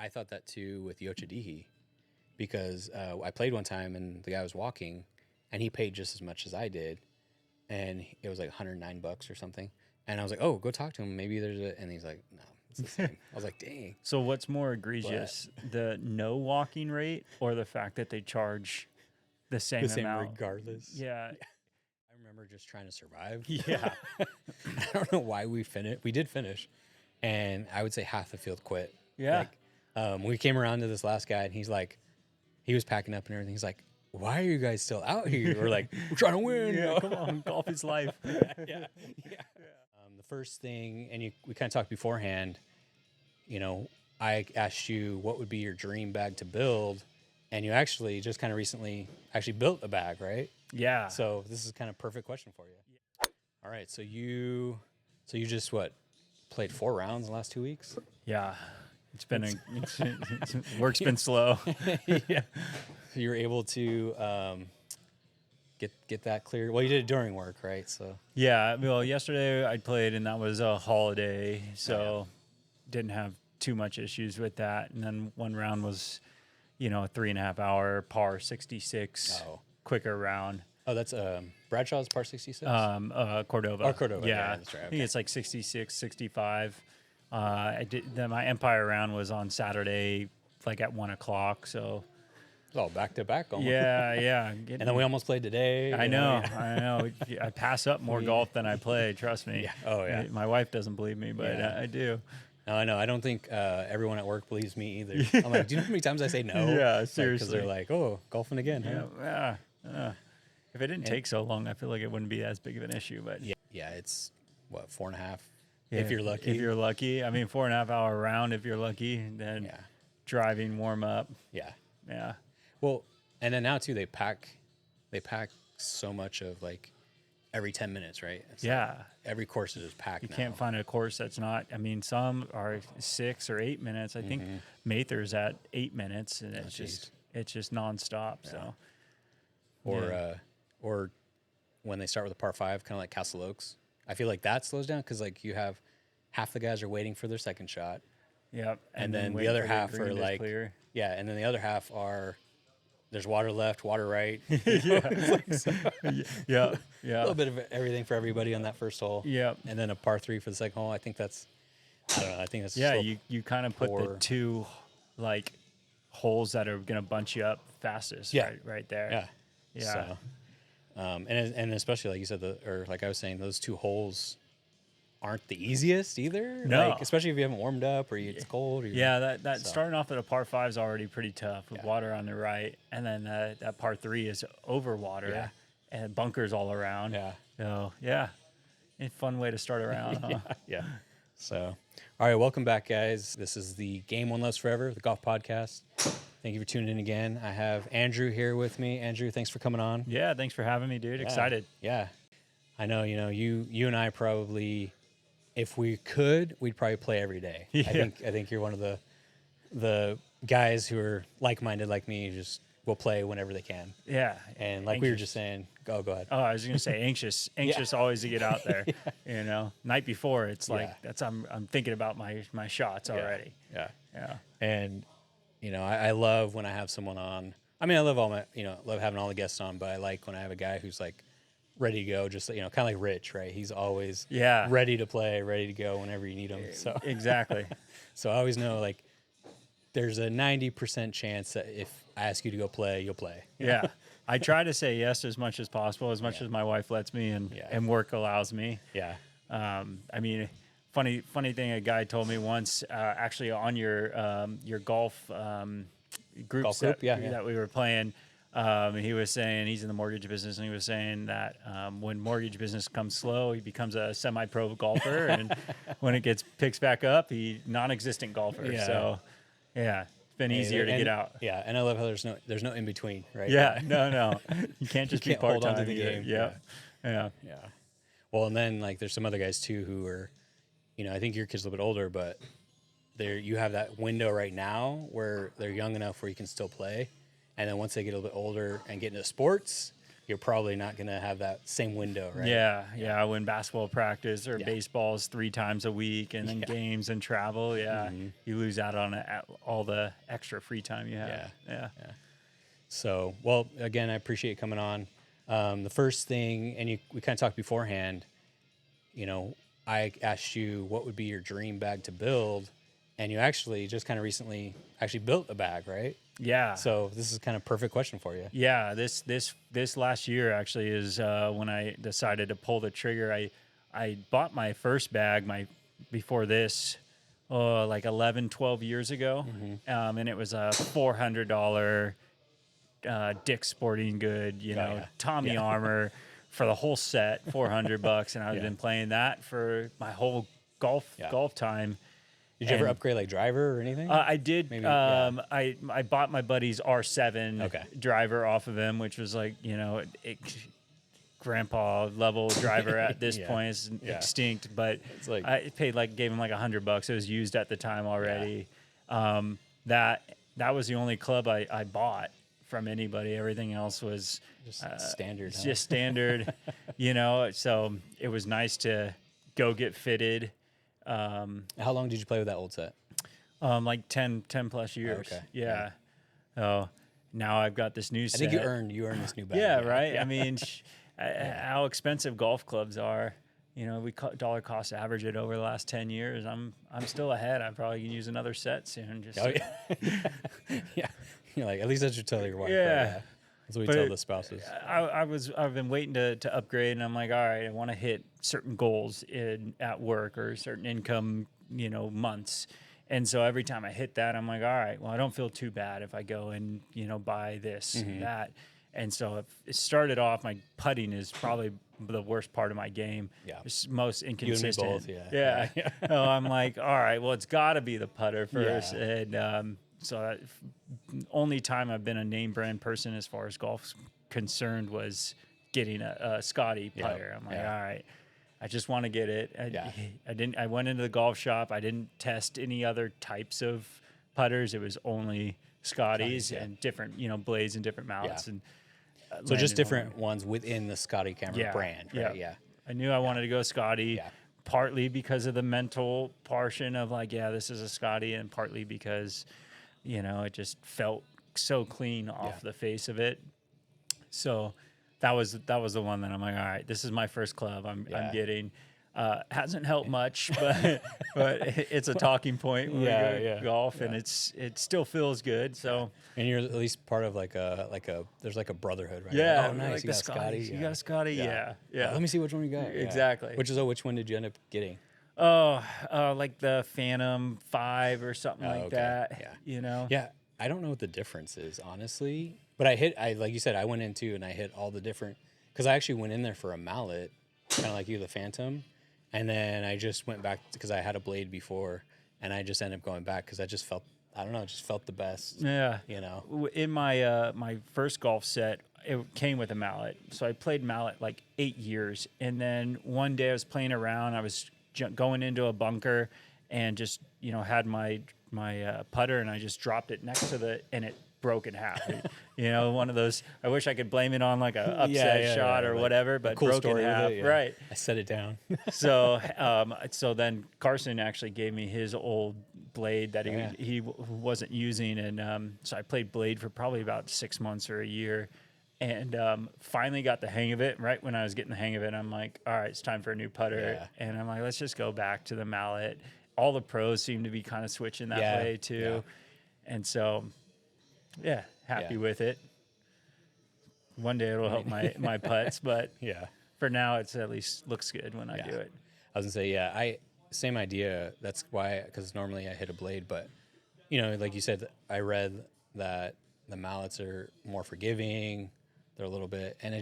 I thought that too with Yochadihi because I played one time and the guy was walking and he paid just as much as I did. And it was like $109 or something. And I was like, oh, go talk to him. Maybe there's a, and he's like, no, it's the same. I was like, dang. So what's more egregious, the no walking rate or the fact that they charge the same amount? Regardless. Yeah. I remember just trying to survive. Yeah. I don't know why we finished. We did finish. And I would say half the field quit. Yeah. Like, we came around to this last guy and he's like, he was packing up and everything. He's like, why are you guys still out here? We're like, we're trying to win. Yeah, come on, golf is life. Yeah. The first thing, and we kind of talked beforehand, I asked you what would be your dream bag to build, and you actually just kind of recently actually built a bag, right? Yeah. So this is kind of perfect question for you. All right, so you just played 4 rounds in the last 2 weeks? Yeah. It's been work's been slow. Yeah. So you were able to get that cleared. Well, you did it during work, right? So yeah. Well, yesterday I played, and that was a holiday, so didn't have too much issues with that. And then one round was, a 3.5 hour par 66 quicker round. Oh, that's Bradshaw's par 66. Cordova. Oh, Cordova. Yeah, that's right. Okay. I think it's like 66, 65. My Empire round was on Saturday, like at 1:00. So. Oh, back to back almost. Yeah. And then we almost played today. I know. I pass up more golf than I play. Trust me. Yeah. Oh, yeah. My wife doesn't believe me, but I do. No, I know. I don't think everyone at work believes me either. I'm like, do you know how many times I say no? Yeah, seriously. Because they're like, oh, golfing again. Huh? Yeah. If it didn't take so long, I feel like it wouldn't be as big of an issue. But yeah, it's 4.5 if you're lucky. If you're lucky. I mean, 4.5 hour round if you're lucky. Then driving, warm up. Yeah. Yeah. Well, and then now too, they pack so much of like every 10 minutes, right? It's like every course is just packed. You can't find a course that's not. I mean, some are 6 or 8 minutes. I think Mather's at 8 minutes, and it's just nonstop. Yeah. So, or when they start with a par 5, kind of like Castle Oaks, I feel like that slows down because like you have half the guys are waiting for their second shot. Yep. And then the other half are like clear. Yeah, and then the other half are. There's water left, water right. Yeah. A little bit of everything for everybody on that first hole. Yeah. And then a par 3 for the second hole. I think that's you kind of put the two like holes that are gonna bunch you up fastest. Yeah. Right there. Yeah. So, and especially like you said, like I was saying, those 2 holes aren't the easiest either. No. Like, especially if you haven't warmed up or it's cold. That starting off at a par 5 is already pretty tough with water on the right. And then that par 3 is over water and bunkers all around. Yeah. So, a fun way to start a round. Huh? Yeah. So, all right, welcome back, guys. This is the Game One Loves Forever, the golf podcast. Thank you for tuning in again. I have Andrew here with me. Andrew, thanks for coming on. Yeah, thanks for having me, dude. Excited. Yeah. I know, you and I probably... If we could, we'd probably play every day. Yeah. I think you're one of the guys who are like-minded like me. Just will play whenever they can. Yeah, and like we were just saying, go ahead. Oh, I was gonna say anxious always to get out there. Night before it's like I'm thinking about my shots already. Yeah. And I love when I have someone on. I mean, I love love having all the guests on, but I like when I have a guy who's like ready to go, just kind of like Rich, right? He's always ready to play, ready to go whenever you need him. So exactly. So I always know like there's a 90% chance that if I ask you to go play, you'll play. Yeah. I try to say yes as much as possible, as much as my wife lets me and work allows me. Yeah. I mean, funny thing a guy told me once, actually on your golf group that we were playing. He was saying he's in the mortgage business, and he was saying that when mortgage business comes slow, he becomes a semi-pro golfer, and when it picks back up, non-existent golfer. Yeah. So, it's been easier to get out. Yeah, and I love how there's no in between, right? Yeah, no, you can't just be part-time. Hold on to the game. Yeah. Well, and then like there's some other guys too who are, I think your kid's a little bit older, but you have that window right now where they're young enough where you can still play. And then once they get a little bit older and get into sports, you're probably not going to have that same window, right? Yeah. When basketball practice or baseball's 3 times a week, and then games and travel, you lose out on all the extra free time you have. Yeah. So, well, again, I appreciate you coming on. The first thing, and we kind of talked beforehand, you know, I asked you what would be your dream bag to build, and you actually just kind of recently actually built a bag, right? Yeah. So this is kind of perfect question for you. Yeah. This last year actually is when I decided to pull the trigger. I bought my first bag before this, like 11, 12 years ago, and it was a $400 Dick's Sporting Good, Tommy Armor for the whole set, $400, and I've been playing that for my whole golf time. Did you ever upgrade like driver or anything? I did. Maybe, I bought my buddy's R7 driver off of him, which was like, grandpa level driver at this point. It's extinct, but it's like, I gave him like $100. It was used at the time already. That was the only club I bought from anybody. Everything else was just standard. Just standard, so it was nice to go get fitted. How long did you play with that old set? Like 10 plus years. Oh, okay. Yeah. Oh, now I've got this new set. I think you earned this new bag. Yeah, right. I mean, how expensive golf clubs are. We dollar cost average it over the last 10 years. I'm still ahead. I probably can use another set soon. Yeah. You're like, at least that's what you tell your wife. Yeah. That's what we tell the spouses. I've been waiting to upgrade, and I'm like, all right, I want to hit certain goals at work or certain income, months. And so every time I hit that, I'm like, all right, well, I don't feel too bad if I go and, buy this, that. And so it started off, my putting is probably the worst part of my game. Yeah. It's most inconsistent. You and me both, yeah. So I'm like, all right, well, it's got to be the putter first. Yeah. And so only time I've been a name brand person as far as golf's concerned was getting a Scotty putter. I'm like, all right, I just want to get it. I went into the golf shop. I didn't test any other types of putters. It was only Scotties and different, blades and different mallets. And so just different ones within the Scotty camera brand, right? Yeah. I knew I wanted to go Scotty, partly because of the mental portion of like, this is a Scotty, and partly because, it just felt so clean off the face of it. So that was the one that I'm like, all right, this is my first club I'm getting. Hasn't helped much, but it's a talking point when we go golf, and it still feels good. So, and you're at least part of like a there's like a brotherhood, right? Yeah, like, oh, nice. Like you got Scotty. You got Scotty. Yeah. Let me see which one you got. Exactly. Which one did you end up getting? Like the Phantom 5 or something like that. Yeah. Yeah. I don't know what the difference is, honestly. But I like you said, I went into and I hit all the different, because I actually went in there for a mallet, kind of like you, the Phantom. And then I just went back because I had a blade before, and I just ended up going back because I just felt, I don't know, it just felt the best. Yeah. In my my first golf set, it came with a mallet. So I played mallet like 8 years. And then one day I was playing around. I was going into a bunker and just, had my putter, and I just dropped it next to and it broke in half. One of those, I wish I could blame it on like a upset shot or whatever, but cool broke in half. Right. I set it down. So then Carson actually gave me his old blade that he wasn't using. And so I played blade for probably about 6 months or a year, and finally got the hang of it. Right when I was getting the hang of it, I'm like, all right, it's time for a new putter. Yeah. And I'm like, let's just go back to the mallet. All the pros seem to be kind of switching that way too. Yeah. And so, happy with it. One day it'll help my putts, but for now it's at least looks good when I do it. I was gonna say, same idea. That's why, because normally I hit a blade, but like you said, I read that the mallets are more forgiving. They're a little bit, and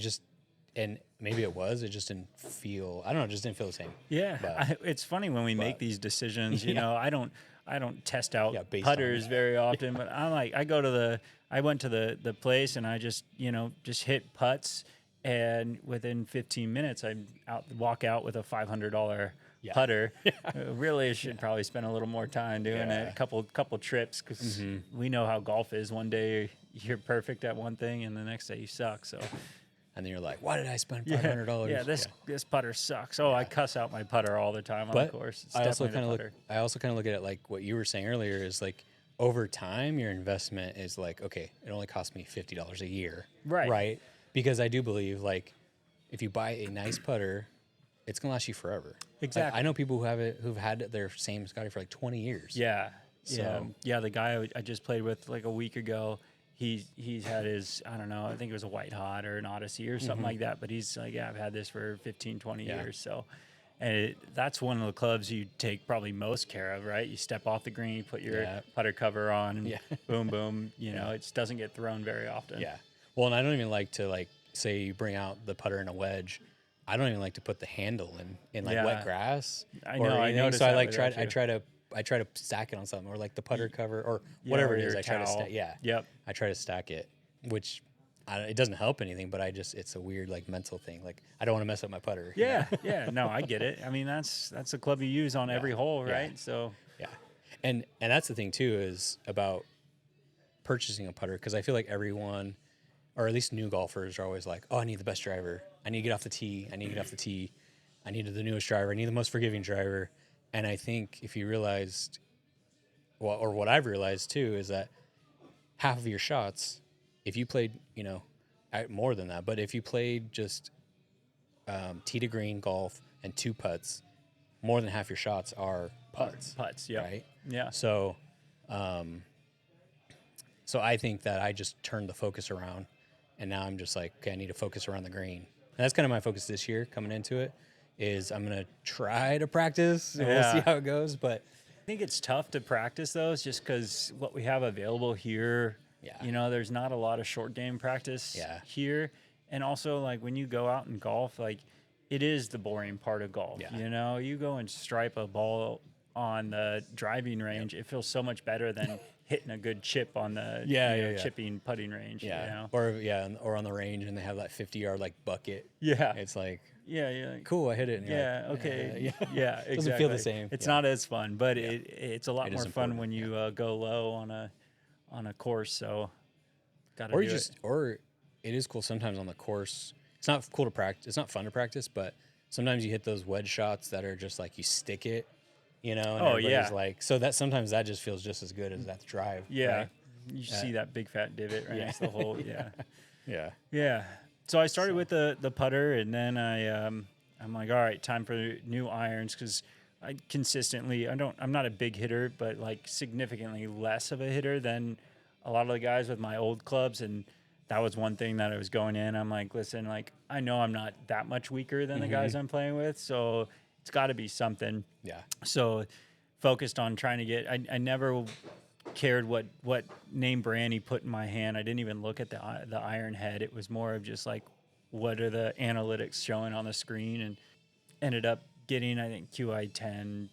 maybe it just didn't feel, I don't know, it just didn't feel the same. Yeah. It's funny when we make these decisions, I don't test out putters very often, but I went to the place and I just hit putts, and within 15 minutes I walk out with a $500 putter. Really should probably spend a little more time doing it, a couple trips, because we know how golf is. One day you're perfect at one thing and the next day you suck. So and then you're like, why did I spend $500? Yeah, this putter sucks. Oh, I cuss out my putter all the time on the course. It's I also kind of look at it like what you were saying earlier is like over time your investment is like, okay, it only costs me $50 a year. Right. Because I do believe like if you buy a nice putter, it's gonna last you forever. Exactly. Like, I know people who've had their same Scotty for like 20 years. Yeah. Yeah. The guy I just played with like a week ago, he's had his, I don't know, I think it was a White Hot or an Odyssey or something like that. But he's like, yeah, I've had this for 15, 20 years. So, and that's one of the clubs you take probably most care of, right? You step off the green, you put your putter cover on, and boom, boom. You know, it doesn't get thrown very often. Yeah. Well, and I don't even like to like say you bring out the putter in a wedge. I don't even like to put the handle in like wet grass. I know. I noticed. So I like I try to stack it on something, or like the putter cover or whatever it is. I try to stack. Yeah. Yep. I try to stack it, which it doesn't help anything, but it's a weird like mental thing. Like I don't want to mess up my putter. Yeah. Yeah. No, I get it. I mean, that's the club you use on every hole, right? So and that's the thing too is about purchasing a putter, because I feel like everyone, or at least new golfers, are always like, oh, I need the best driver. I need to get off the tee. I need the newest driver. I need the most forgiving driver. And I think if you realized, well, or what I've realized too, is that half of your shots, if you played, more than that, but if you played just tee to green golf and 2 putts, more than half your shots are putts. Yeah. Right? Yeah. So, so I think that I just turned the focus around, and now I'm just like, okay, I need to focus around the green. And that's kind of my focus this year coming into it, is I'm going to try to practice, and we'll see how it goes. But I think it's tough to practice those just because what we have available here, there's not a lot of short game practice here. And also, like, when you go out and golf, like, it is the boring part of golf. Yeah. You go and stripe a ball on the driving range, it feels so much better than hitting a good chip on the chipping putting range. Or on the range, and they have that 50-yard like bucket. It's like cool, I hit it. And okay, exactly. It doesn't feel the same. It's not as fun, but it's a lot more fun when you go low on a course. So or it is cool sometimes on the course. It's not cool to practice. It's not fun to practice, but sometimes you hit those wedge shots that are just like you stick it. And everybody's like, so that sometimes that just feels just as good as that drive. Yeah. Right? You see that big fat divot right next to the hole. Yeah. Yeah. So I started with the putter, and then I'm like, all right, time for new irons, because I consistently, I'm not a big hitter, but like significantly less of a hitter than a lot of the guys with my old clubs. And that was one thing that I was going in. I'm like, listen, like, I know I'm not that much weaker than the guys I'm playing with, so it's got to be something. Yeah. So focused on trying to get, I never cared what name brand he put in my hand. I didn't even look at the iron head. It was more of just like, what are the analytics showing on the screen, and ended up getting, I think, QI10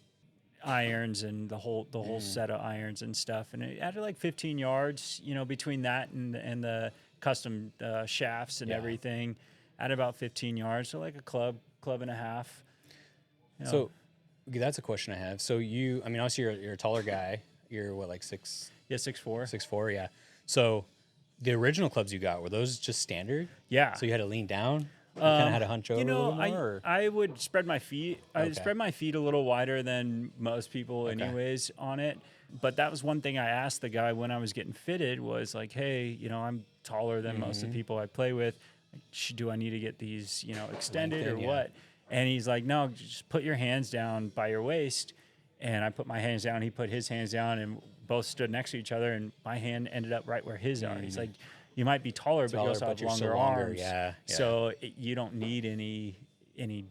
irons and the whole set of irons and stuff. And it added like 15 yards, between that and the custom shafts and everything, added about 15 yards. So like a club and a half. So that's a question I have. So obviously you're a taller guy. You're what, like 6'? Yeah, 6'4". 6'4", yeah. So the original clubs you got, were those just standard? Yeah. So you had to lean down? You kind of had to hunch over a little more? I would spread my feet. I spread my feet a little wider than most people anyways on it. But that was one thing I asked the guy when I was getting fitted, was like, hey, I'm taller than most of the people I play with. Do I need to get these, extended or what? And he's like, no, just put your hands down by your waist. And I put my hands down. He put his hands down, and both stood next to each other. And my hand ended up right where his are. He's like, you might be taller, but you also have longer arms. Yeah. So you don't need any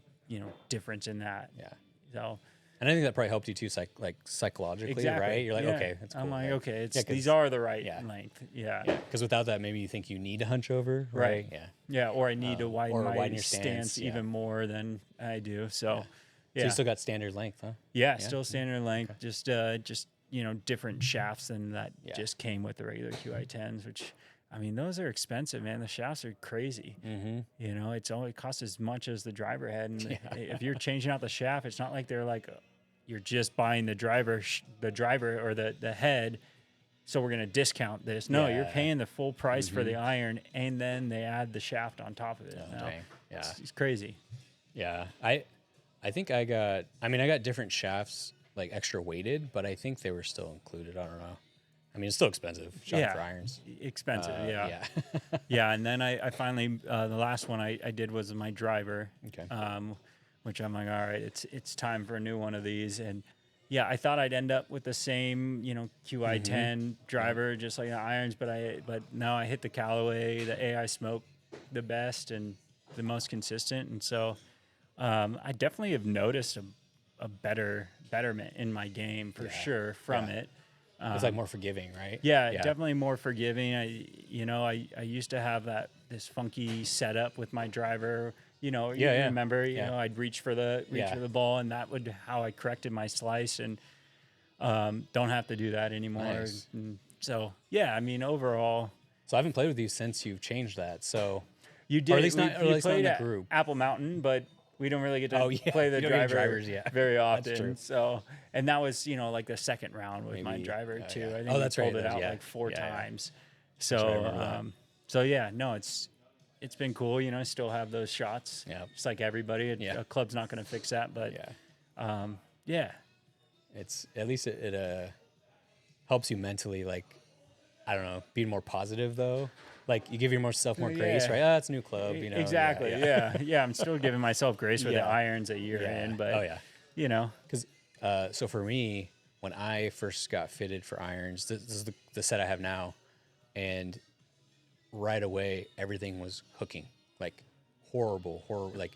difference in that. Yeah. So. And I think that probably helped you too, psychologically, right? You're like, okay, that's cool. I'm like, okay, these are the right length. Yeah. Because without that, maybe you think you need to hunch over, right? Yeah. Yeah, or I need to widen my stance even more than I do. So, So you still got standard length, huh? Yeah, still standard length. Okay. Just different shafts than that just came with the regular QI10s, which, I mean, those are expensive, man. The shafts are crazy. It costs as much as the driver head. And if you're changing out the shaft, it's not like they're like, you're just buying the driver or the head so we're going to discount this. No, you're paying the full price for the iron, and then they add the shaft on top of it. Oh, dang. Yeah. It's crazy. Yeah. I think I got different shafts, like extra weighted, but I think they were still included. I don't know. I mean, it's still expensive. Shopping for irons. Expensive, yeah. Yeah. And then I finally, the last one I did was my driver. Okay. Which I'm like, all right, it's time for a new one of these. And yeah, I thought I'd end up with the same, QI10 driver, just like the irons, but no, I hit the Callaway, the AI Smoke the best and the most consistent. And so I definitely have noticed a betterment in my game for sure from it. It's like more forgiving, right? Yeah, definitely more forgiving. I used to have this funky setup with my driver. You remember, I'd reach for the ball, and that would how I corrected my slice, and don't have to do that anymore. Nice. And so, yeah, I mean, overall. So I haven't played with you since you've changed that. So you did. Or at least not in the group. Apple Mountain, but we don't really get to play the drivers very often. That's true. So, and that was, like the second round with my driver too. Yeah. I think that's pulled right. it out like 4 times. So, no, it's been cool. I still have those shots. Yeah. Just like everybody. A club's not going to fix that, but it's at least it helps you mentally, like, I don't know, be more positive though. Like you give yourself more grace, right? Oh, it's a new club, Exactly. Yeah. I'm still giving myself grace with the irons a year in, but because so for me, when I first got fitted for irons, this is the set I have now, and right away everything was hooking, like horrible, like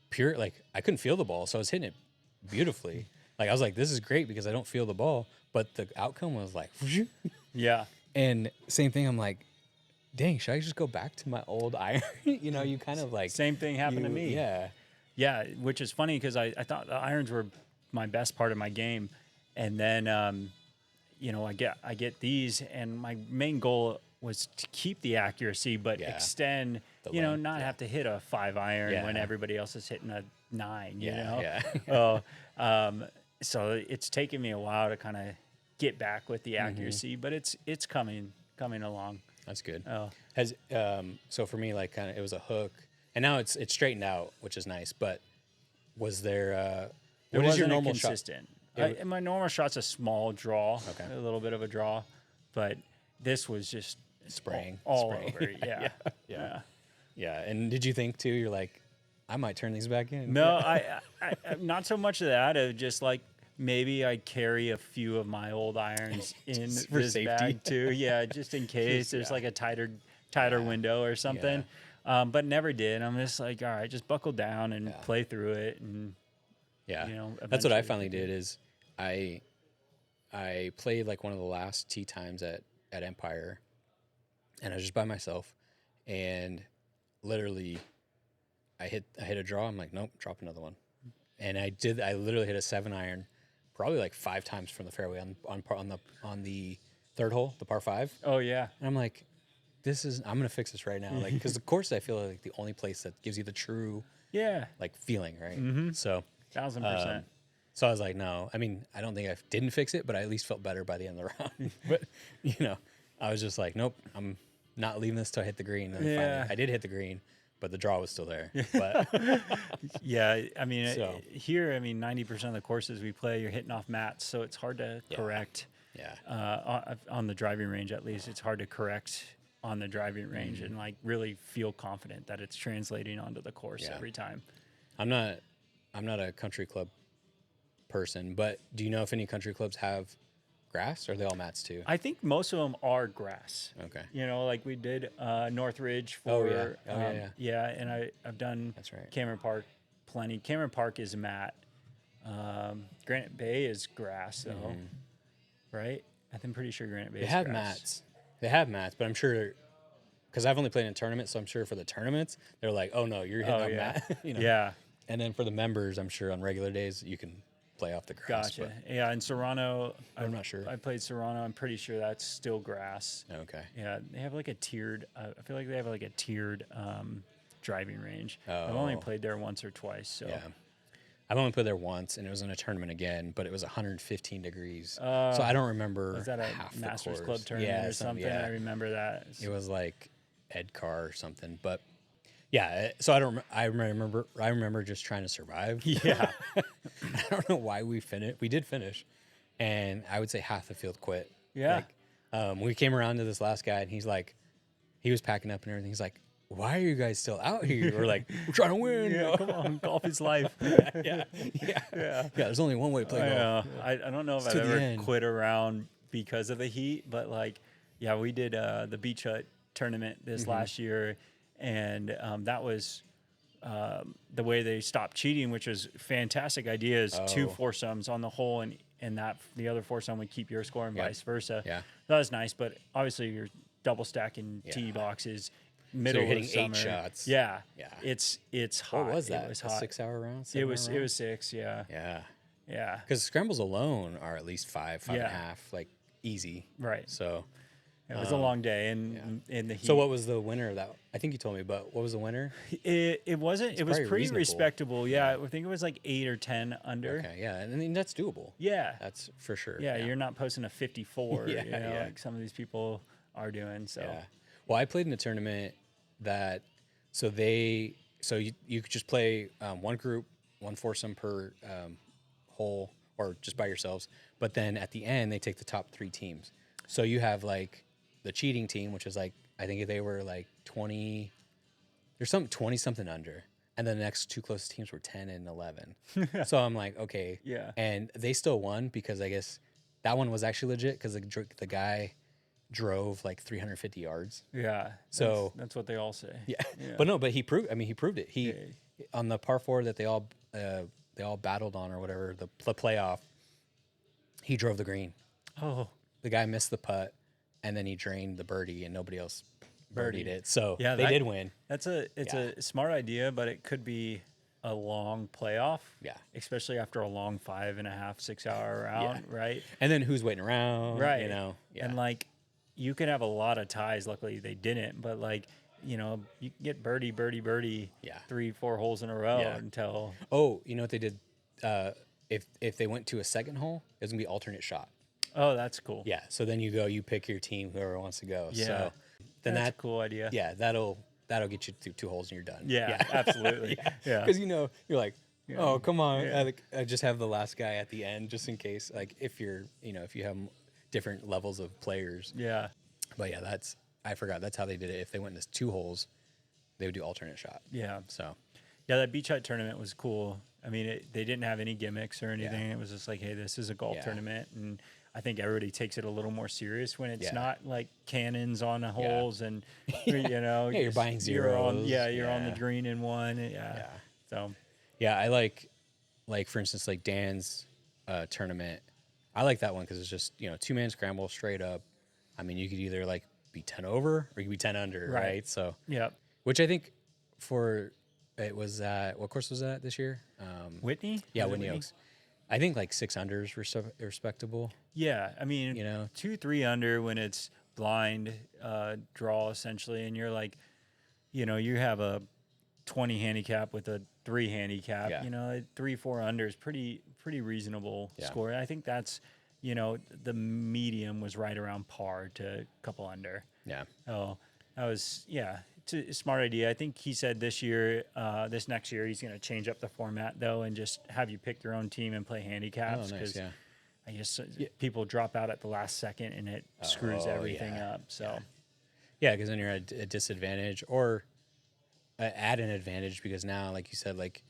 pure, like I couldn't feel the ball, so I was hitting it beautifully. Like I was like, this is great because I don't feel the ball, but the outcome was like, yeah. And same thing, I'm like, dang, should I just go back to my old iron? You kind of like... Same thing happened to me. Yeah. Yeah, which is funny because I thought the irons were my best part of my game. And then, I get these, and my main goal was to keep the accuracy, but extend, not have to hit a 5 iron when everybody else is hitting a 9, so it's taken me a while to kind of get back with the accuracy, but it's coming along. That's good. Oh. So for me, like kind of, it was a hook, and now it's straightened out, which is nice. But was there? What is your normal consistent? shot? My normal shot's a small draw, okay, a little bit of a draw, but this was just spraying all over. Yeah. And did you think too? You're like, I might turn these back in. No, I not so much of that. It just like. Maybe I carry a few of my old irons in for this safety bag too. Yeah, just in case there's like a tighter window or something. But never did. I'm just like, all right, just buckle down and play through it. And that's what I finally did. Is I played like one of the last tee times at Empire, and I was just by myself, and literally, I hit a draw. I'm like, nope, drop another one, and I literally hit a 7 iron. Probably like 5 times from the fairway on the third hole, the par 5. Oh yeah. And I'm like, I'm gonna fix this right now, like because the course I feel like the only place that gives you the true like feeling, right? Mm-hmm. So 1000%. So I was like, no, I mean, I don't think I didn't fix it, but I at least felt better by the end of the round. But I was just like, nope, I'm not leaving this till I hit the green. And finally, I did hit the green. But the draw was still there. But yeah, I mean, here, 90% of the courses we play, you're hitting off mats, so it's hard to correct. Yeah. On the driving range, at least, it's hard to correct on the driving range and like really feel confident that it's translating onto the course every time. I'm not a country club person, but do you know if any country clubs have grass, or are they all mats too? I think most of them are grass. Okay. Like we did Northridge for and I've done Cameron Park plenty. Cameron Park is mat. Granite Bay is grass though. Right? I'm pretty sure Granite Bay is grass. Mats. They have mats, but I'm sure because I've only played in tournaments, so I'm sure for the tournaments they're like, oh no, you're hitting on mat. Yeah. And then for the members, I'm sure on regular days you can play off the grass. Gotcha. Yeah, in Serrano, I'm not sure. I played Serrano. I'm pretty sure that's still grass. Okay. Yeah, they have like a tiered. I feel like they have like a tiered driving range. Oh. I've only played there once or twice. So. Yeah. I've only played there once, and it was in a tournament again, but it was 115 degrees. So I don't remember. Was that a half the Masters course. Club tournament or something? Yeah. I remember that. It was like Ed Carr or something, but yeah. So I don't. I remember just trying to survive. Yeah. I don't know why we finished. We did finish, and I would say half the field quit. Yeah. Like, we came around to this last guy, and he's like, he was packing up and everything. He's like, "Why are you guys still out here?" We're like, "We're trying to win." Yeah, come on, golf is life. Yeah. There's only one way to play golf. I don't know if I've ever quit around because of the heat, but like, yeah, we did the beach hut tournament this last year, and that was the way they stopped cheating, which was fantastic idea. Is 2 foursomes on the hole, and that the other foursome would keep your score and vice versa. Yeah, that was nice, but obviously you're double stacking tee boxes. Middle so you're of hitting summer. 8 shots. Yeah. Yeah. It's hot. What was that? It was a hot. 6-hour round? It was 6, yeah. Yeah. Yeah. Because scrambles alone are at least 5 and a half, like easy. Right. So it was a long day and in the heat. So what was the winner of that? I think you told me, but what was the winner? It wasn't. It was pretty reasonable. Respectable. Yeah, I think it was like 8 or 10 under. Okay, yeah, and I mean that's doable. Yeah, that's for sure. Yeah, you're not posting a 54. Yeah, like some of these people are doing. So yeah. Well, I played in a tournament that you could just play one group, one foursome per hole, or just by yourselves. But then at the end, they take the top 3 teams. So you have like the cheating team, which is like I think they were like 20. There's some 20 something under, and then the next 2 closest teams were 10 and 11. So I'm like, okay, yeah. And they still won because I guess that one was actually legit because the guy drove like 350 yards. Yeah. So that's what they all say. Yeah. But he proved it. He on the par 4 that they all battled on or whatever, the playoff, he drove the green. Oh. The guy missed the putt and then he drained the birdie and nobody else birdied it. So yeah, they did win. It's a smart idea, but it could be a long playoff. Yeah. Especially after a long 5.5, 6 hour round, right? And then who's waiting around? Right. You know. Yeah. And like you could have a lot of ties. Luckily they didn't, but like, you can get birdie, 3-4 holes in a row until. Oh, you know what they did? If they went to a second hole, it's gonna be alternate shot. Oh, that's cool. Yeah. So then you pick your team, whoever wants to go. Yeah. So then that's a cool idea. Yeah, that'll get you through 2 holes and you're done. Yeah. Absolutely. Yeah. Because you're like, oh come on, I just have the last guy at the end just in case. Like if you're if you have different levels of players. Yeah. But yeah, I forgot that's how they did it. If they went into 2 holes, they would do alternate shot. Yeah. So. Yeah, that beach hut tournament was cool. I mean, they didn't have any gimmicks or anything. Yeah. It was just like, hey, this is a golf tournament, and I think everybody takes it a little more serious when it's not like cannons on the holes and you're buying zeros. You're on the green in one. Yeah. So. Yeah, I like for instance, like Dan's tournament. I like that one because it's just 2-man scramble straight up. I mean, you could either like be 10 over or you could be 10 under, right? So yeah, which I think it was what course was that this year? Whitney. Yeah, Whitney Oaks. I think like 6 unders were respectable. Yeah, I mean, 2-3 under when it's blind draw essentially, and you're like, you have a 20 handicap with a 3 handicap. Yeah. 3-4 under is pretty reasonable score. I think that's the medium was right around par to a couple under. Yeah. Oh, that was it's a smart idea. I think he said this next year, he's going to change up the format though, and just have you pick your own team and play handicaps. Oh, nice. Yeah. I guess people drop out at the last second and it screws everything up. So. Yeah, because then you're at a disadvantage or at an advantage because now, like you said, like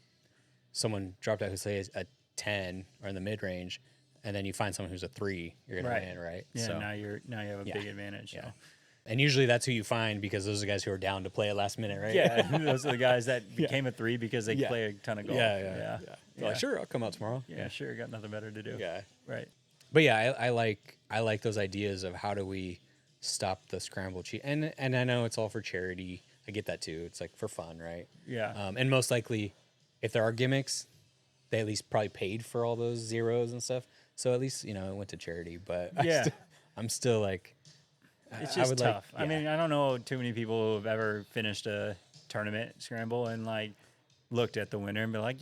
someone dropped out who says a 10 or in the mid range, and then you find someone who's a 3, you're gonna win, right? Yeah. So, now you have a big advantage. Yeah. So. And usually that's who you find because those are the guys who are down to play at last minute, right? Yeah, those are the guys that became a 3 because they play a ton of golf. Yeah. Like, sure, I'll come out tomorrow. Yeah, sure, got nothing better to do. Yeah. Right. But yeah, I like those ideas of how do we stop the scramble cheat, and I know it's all for charity. I get that too. It's like for fun, right? Yeah. And most likely, if there are gimmicks, they at least probably paid for all those zeros and stuff. So at least it went to charity. But I'm still like, it's just tough. I mean, I don't know too many people who have ever finished a tournament scramble and like looked at the winner and be like,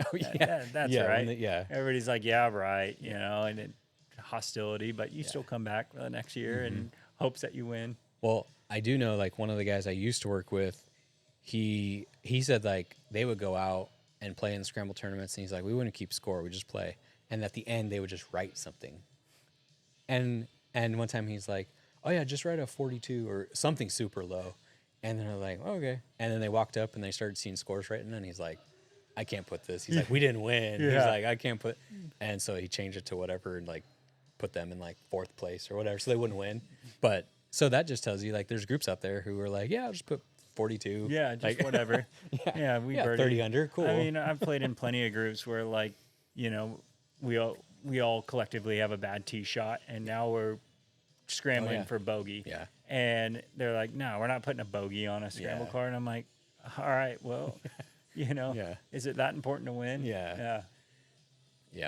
Oh yeah, That's yeah, right. yeah. Everybody's like, yeah, right, you know, and then hostility, but you still come back for the next year and hopes that you win. Well, I do know like one of the guys I used to work with, he said like they would go out and play in the scramble tournaments, and he's like, we wouldn't keep score, we just play, and at the end they would just write something, and one time he's like, oh yeah, just write a 42 or something super low, and they're like, oh, okay, and then they walked up and they started seeing scores written, and he's like, I can't put this. He's like, we didn't win. He's like, I can't put, and so he changed it to whatever and like put them in like fourth place or whatever, so they wouldn't win. But so that just tells you like there's groups out there who are like, yeah, I'll just put 42. Yeah, just like, whatever. Yeah, we birdied 30 under, cool. I mean, I've played in plenty of groups where like, you know, we all collectively have a bad tee shot, and now we're scrambling for bogey. Yeah. And they're like, no, we're not putting a bogey on a scramble card. And I'm like, all right, well, you know, is it that important to win? Yeah.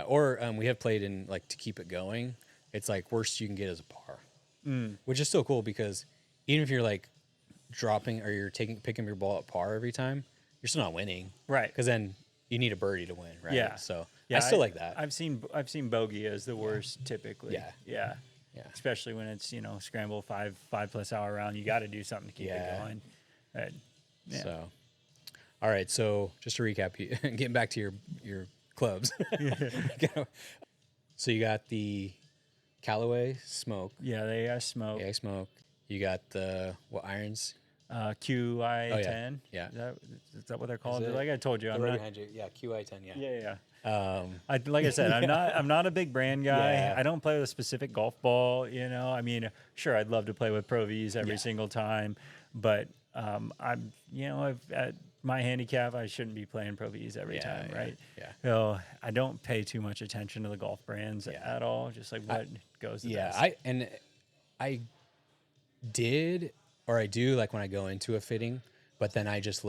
Or we have played in like to keep it going. It's like worst you can get is a par, which is still cool because even if you're like dropping or you're picking your ball at par every time, you're still not winning, right? Because then you need a birdie to win, right? Yeah. So I still like that. I've seen bogey as the worst typically. Yeah. Especially when it's scramble 5+ hour round, you got to do something to keep it going. So, all right. So just to recap, getting back to your clubs. So you got the Callaway Smoke. Yeah, the AI Smoke. AI Smoke. You got the what irons? QI10. Yeah. Is that what they're called? Like I told you, I'm not. Yeah, QI10. Yeah. Like I said, I'm not a big brand guy. Yeah. I don't play with a specific golf ball. I mean, sure, I'd love to play with Pro Vs every single time, but I'm at my handicap, I shouldn't be playing Pro Vs every time, right? Yeah. So I don't pay too much attention to the golf brands at all. Just like what goes the best. I did, or I do, like when I go into a fitting, but then I just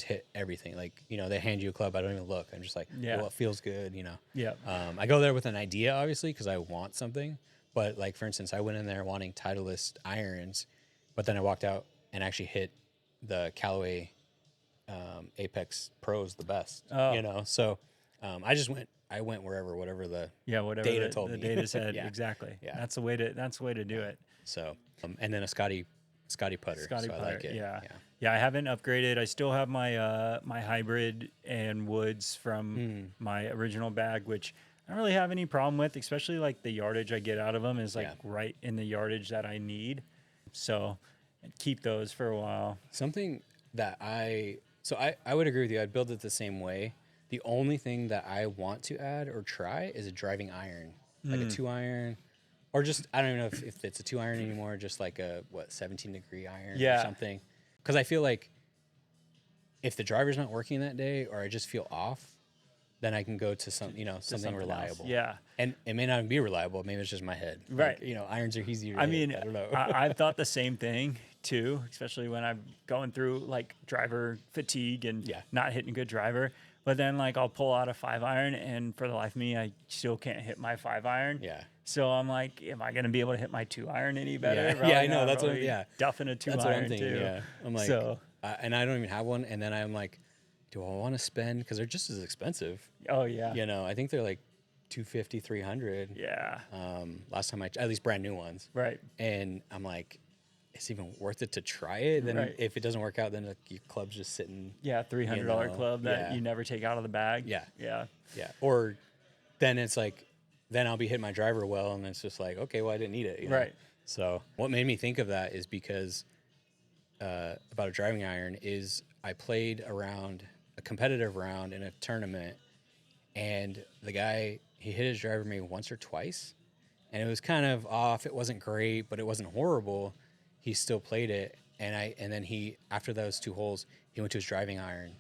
hit everything. Like, they hand you a club, I don't even look. I'm just like, well, it feels good, Yeah. I go there with an idea, obviously, because I want something. But like, for instance, I went in there wanting Titleist irons, but then I walked out and actually hit the Callaway Apex Pros the best. So I went whatever the data told me. The data said exactly. Yeah. That's the way to do it. So and then a Scotty putter. Putter. I like it. Yeah. I haven't upgraded. I still have my my hybrid and woods from my original bag, which I don't really have any problem with, especially like the yardage I get out of them is like right in the yardage that I need. So keep those for a while. Something that I would agree with you. I'd build it the same way. The only thing that I want to add or try is a driving iron, like a 2-iron, or just, I don't even know if it's a 2-iron anymore, just like a 17-degree iron or something. Because I feel like if the driver's not working that day or I just feel off, then I can go to something reliable. Else. Yeah. And it may not be reliable. Maybe it's just my head. Right. Like, irons are easier to I mean, hit. I don't know. I've thought the same thing too, especially when I'm going through like driver fatigue and not hitting a good driver. But then like I'll pull out a 5-iron and for the life of me, I still can't hit my 5-iron. Yeah. So I'm like, am I going to be able to hit my 2-iron any better? Yeah, I know. That's what duffing a 2-iron too. Yeah. I'm like, and I don't even have one. And then I'm like, do I want to spend? Because they're just as expensive. Oh yeah. I think they're like $250, $300. Yeah. Last time at least brand new ones. Right. And I'm like, it's even worth it to try it. Then if it doesn't work out, then your club's just sitting. Yeah, $300 club that you never take out of the bag. Yeah. Yeah. Yeah. Or then it's like, then I'll be hitting my driver well, and it's just like, okay, well, I didn't need it. Right. So what made me think of that is because about a driving iron is I played a competitive round in a tournament, and the guy, he hit his driver maybe once or twice, and it was kind of off. It wasn't great, but it wasn't horrible. He still played it, and then he, after those 2 holes, he went to his driving iron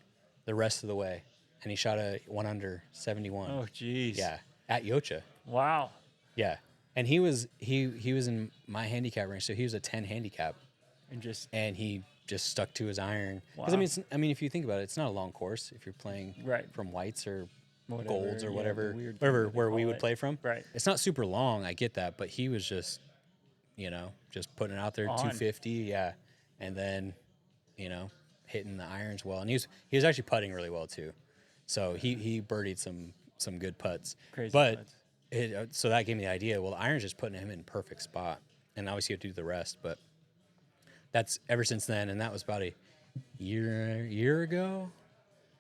the rest of the way, and he shot a 1 under 71. Oh, geez. Yeah, at Yocha. Wow. Yeah, and he was in my handicap range, so he was a 10 handicap, and he just stuck to his iron. Because I mean, if you think about it, it's not a long course if you're playing from whites or golds or whatever where we would play from. Right. It's not super long. I get that, but he was just, just putting it out there, 250, and then, hitting the irons well, and he was actually putting really well too. So he birdied some good putts. Crazy but putts. So that gave me the idea. Well, the iron's just putting him in perfect spot, and obviously you have to do the rest. But that's ever since then, and that was about a year ago,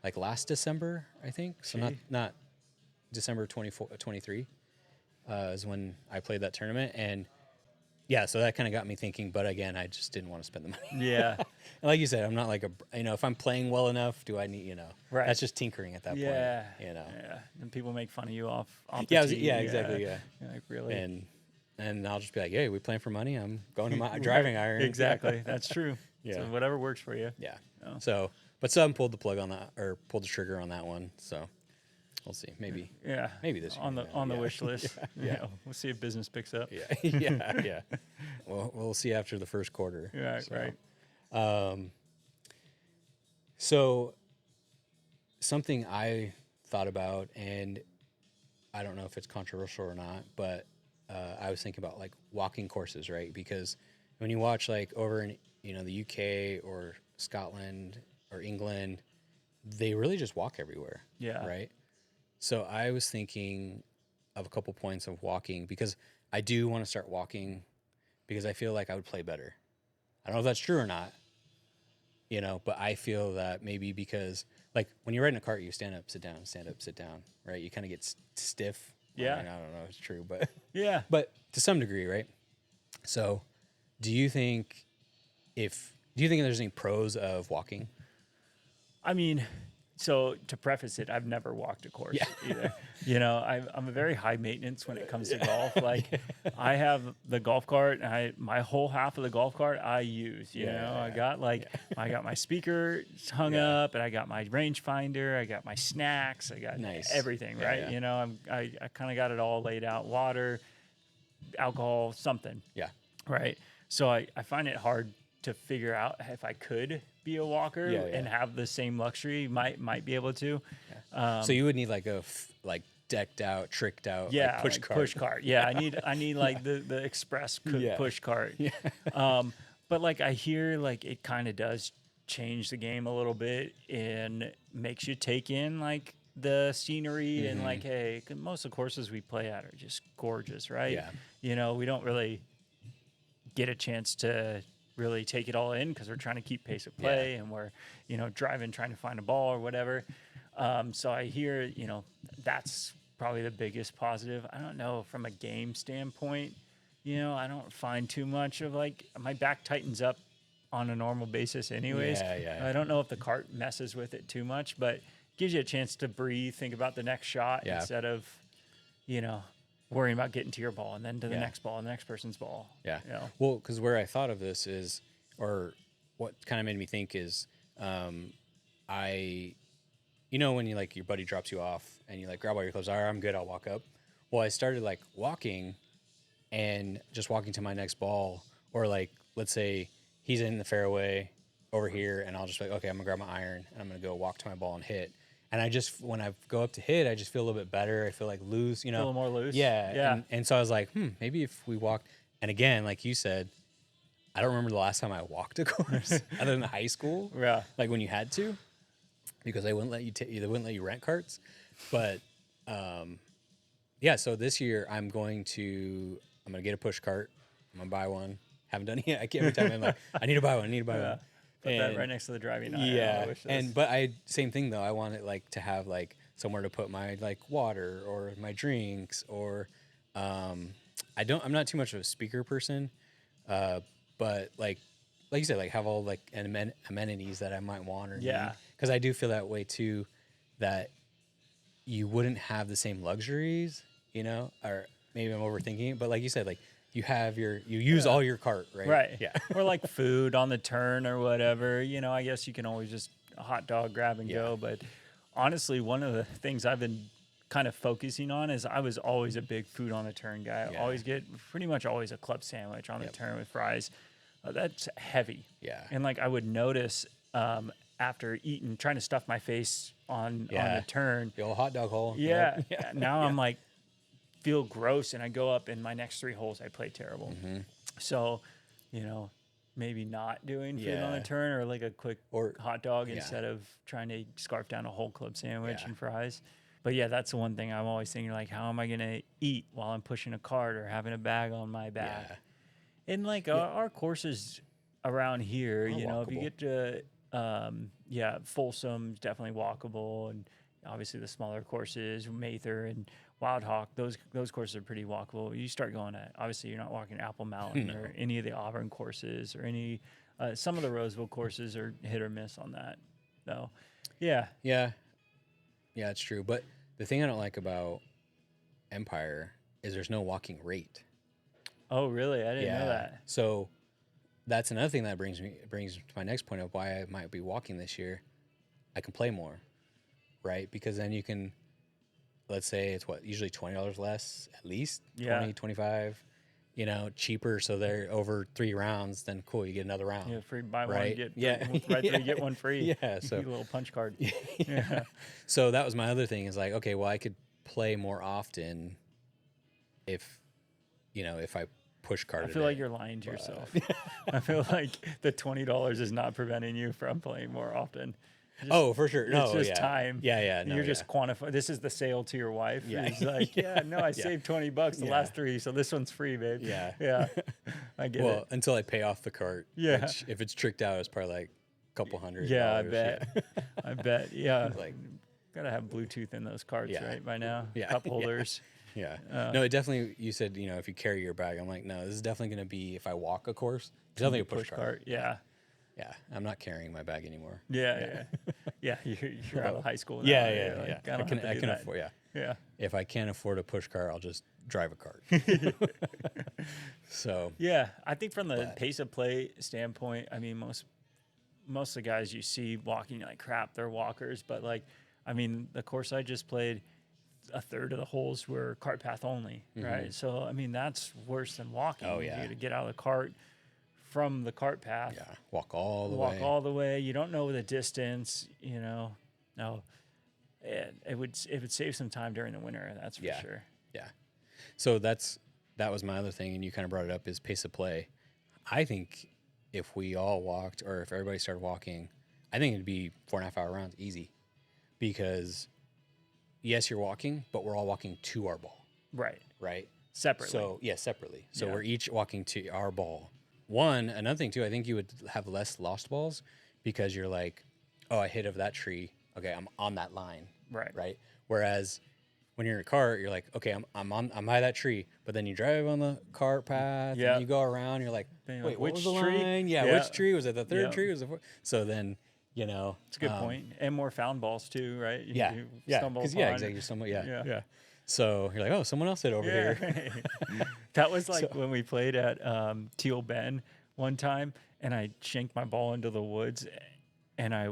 like last December, I think. So not December 23 is when I played that tournament, and yeah, so that kind of got me thinking. But again, I just didn't want to spend the money. Yeah. And like you said, I'm not like if I'm playing well enough, do I need, Right. that's just tinkering at that point. Yeah. And people make fun of you off the tee. Yeah, exactly. Yeah. Like, really? And I'll just be like, hey, we playing for money? I'm going to my driving iron. Exactly. That's true. Yeah. So whatever works for you. Yeah. Oh. So, but some pulled the plug on that, or pulled the trigger on that one. So we'll see. Maybe this year. On the wish list. Yeah. We'll see if business picks up. Yeah. Well, we'll see after the first quarter. Yeah. So. Right. So something I thought about, and I don't know if it's controversial or not, but I was thinking about like walking courses, right? Because when you watch like over in the UK or Scotland or England, they really just walk everywhere. Yeah. Right. So I was thinking of a couple points of walking, because I do want to start walking because I feel like I would play better. I don't know if that's true or not, but I feel that maybe because like when you're riding a cart, you stand up, sit down, right? You kind of get stiff. Yeah. I don't know if it's true, but yeah. But to some degree, right? So do you think there's any pros of walking? I mean, so to preface it, I've never walked a course either. I'm a very high maintenance when it comes to golf. Like I have the golf cart, and my whole half of the golf cart I use. I got I got my speaker hung up, and I got my rangefinder, I got my snacks, I got everything. Right? Yeah. I kind of got it all laid out: water, alcohol, something. Yeah. Right. So I find it hard to figure out if I could be a walker and have the same luxury. Might be able to. Yeah. So you would need like a decked out, tricked out, push cart. Push cart. Yeah, I need like the express push cart. Yeah. But like I hear like it kind of does change the game a little bit and makes you take in like the scenery and like, hey, most of the courses we play at are just gorgeous, right? Yeah. We don't really get a chance to really take it all in because we're trying to keep pace of play and we're, driving, trying to find a ball or whatever. So I hear, that's probably the biggest positive. I don't know from a game standpoint, I don't find too much of like my back tightens up on a normal basis anyways. Yeah. I don't know if the cart messes with it too much, but gives you a chance to breathe, think about the next shot instead of, worrying about getting to your ball and then to the next ball and the next person's ball. Yeah. Well, because where I thought of this is, or what kind of made me think is, when you like your buddy drops you off and you like grab all your clothes, all right, I'm good, I'll walk up. Well, I started like walking and just walking to my next ball, or like, let's say he's in the fairway over here and I'll just be like, okay, I'm gonna grab my iron and I'm gonna go walk to my ball and hit. And when I go up to hit, I just feel a little bit better. I feel like loose, Feel a little more loose. Yeah. And so I was like, maybe if we walked, and again, like you said, I don't remember the last time I walked a course other than high school. Yeah. Like when you had to, because they wouldn't let you they wouldn't let you rent carts. But so this year I'm gonna get a push cart. I'm gonna buy one. Haven't done it yet. Every time I'm like, I need to buy one. Put that right next to the driving iron. Yeah. But same thing though. I want it like to have like somewhere to put my like water or my drinks, or I'm not too much of a speaker person. But like you said, like have all like amenities that I might want or need. Because I do feel that way too, that you wouldn't have the same luxuries, or maybe I'm overthinking it, but like you said, like you use all your cart, right? Right. Yeah. Or like food on the turn or whatever, I guess you can always just a hot dog, grab and go. But honestly, one of the things I've been kind of focusing on is I was always a big food on the turn guy. I always get pretty much always a club sandwich on the turn with fries. That's heavy. Yeah. And like I would notice after eating, trying to stuff my face on the turn. The old hot dog hole. Yeah. Now I'm like, feel gross, and I go up in my next 3 holes I play terrible. So maybe not doing food on the turn, or like a quick hot dog instead of trying to scarf down a whole club sandwich and fries. But yeah, that's the one thing I'm always thinking, like, how am I going to eat while I'm pushing a cart or having a bag on my back? Yeah. And like our courses around here, you know, walkable. If you get to, Folsom's definitely walkable. And obviously the smaller courses, Mather and Wild Hawk, those courses are pretty walkable. You start going at, obviously you're not walking Apple Mountain or any of the Auburn courses or any, some of the Roseville courses are hit or miss on that though. Yeah. Yeah. Yeah, it's true. But the thing I don't like about Empire is there's no walking rate. Oh, really? I didn't know that. So that's another thing that brings to my next point of why I might be walking this year. I can play more, right? Because then you can, let's say it's usually $20 less, at least 20, 25, you know, cheaper. So they're over 3 rounds, then cool, you get another round. Yeah, free buy one, get get one free. Yeah, so a little punch card. Yeah. So that was my other thing is like, okay, well, I could play more often if I push cart. I feel like you're lying to yourself. I feel like the $20 is not preventing you from playing more often. For sure. No, it's just time. Yeah. No, you're just quantifying. This is the sale to your wife. Yeah. It's like, I saved $20 the last 3, so this one's free, babe. Yeah. I get it. Well, until I pay off the cart. Yeah. Which, if it's tricked out, it's probably like a couple $100. Yeah, I bet. I bet. Yeah. Like, gotta have Bluetooth in those carts, right? By now. Yeah. Cup holders. Yeah. No, it definitely, you said, you know, if you carry your bag, I'm like, no, this is definitely going to be, if I walk a course, definitely a push cart. Yeah. Yeah. I'm not carrying my bag anymore. Yeah. You're out of high school now. Yeah. I can afford, Yeah. If I can't afford a push cart, I'll just drive a cart. So. Yeah. I think from the pace of play standpoint, I mean, most of the guys you see walking like crap, they're walkers. But like, I mean, the course I just played, a third of the holes were cart path only, right? So, I mean, that's worse than walking. Oh, yeah. You got to get out of the cart from the cart path. Yeah, walk all the way. You don't know the distance, you know. No, it would save some time during the winter, that's for sure. Yeah. So that was my other thing, and you kind of brought it up, is pace of play. I think if we all walked, or if everybody started walking, I think it'd be 4.5 hour rounds easy, because yes, you're walking, but we're all walking to our ball. Right. Separately. So, separately. So we're each walking to our ball. Another thing too, I think you would have less lost balls, because you're like, oh, I hit of that tree. Okay, I'm on that line. Right. Whereas when you're in a cart, you're like, okay, I'm by that tree, but then you drive on the cart path and you go around, you're like, wait, what was the tree? line? Yeah, which tree? Was it the third tree? Was it so then, you know, it's a good point. And more found balls too, right? You stumble upon. Exactly. So you're like, oh, someone else hit over here. That was like when we played at Teal Bend one time, and I shanked my ball into the woods, and I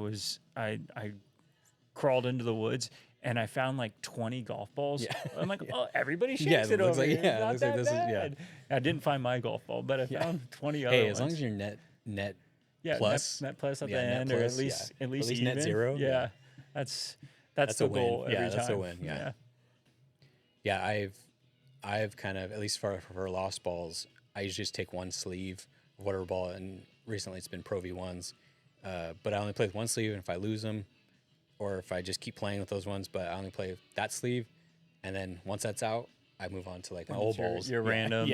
crawled into the woods, and I found like 20 golf balls. I'm like, oh, everybody shanks it over here. It's not that bad. I didn't find my golf ball, but I found 20 other ones. Hey, as long as you're net plus, net plus at the end, or at least even. Net zero. Yeah, that's the goal every time. That's a win. Yeah, I've kind of, at least for lost balls, I usually just take one sleeve of whatever ball, and recently it's been Pro V1s, but I only play with one sleeve, and if I lose them, or if I just keep playing with those ones, but I only play that sleeve, and then once that's out, I move on to like my old balls. Your randoms.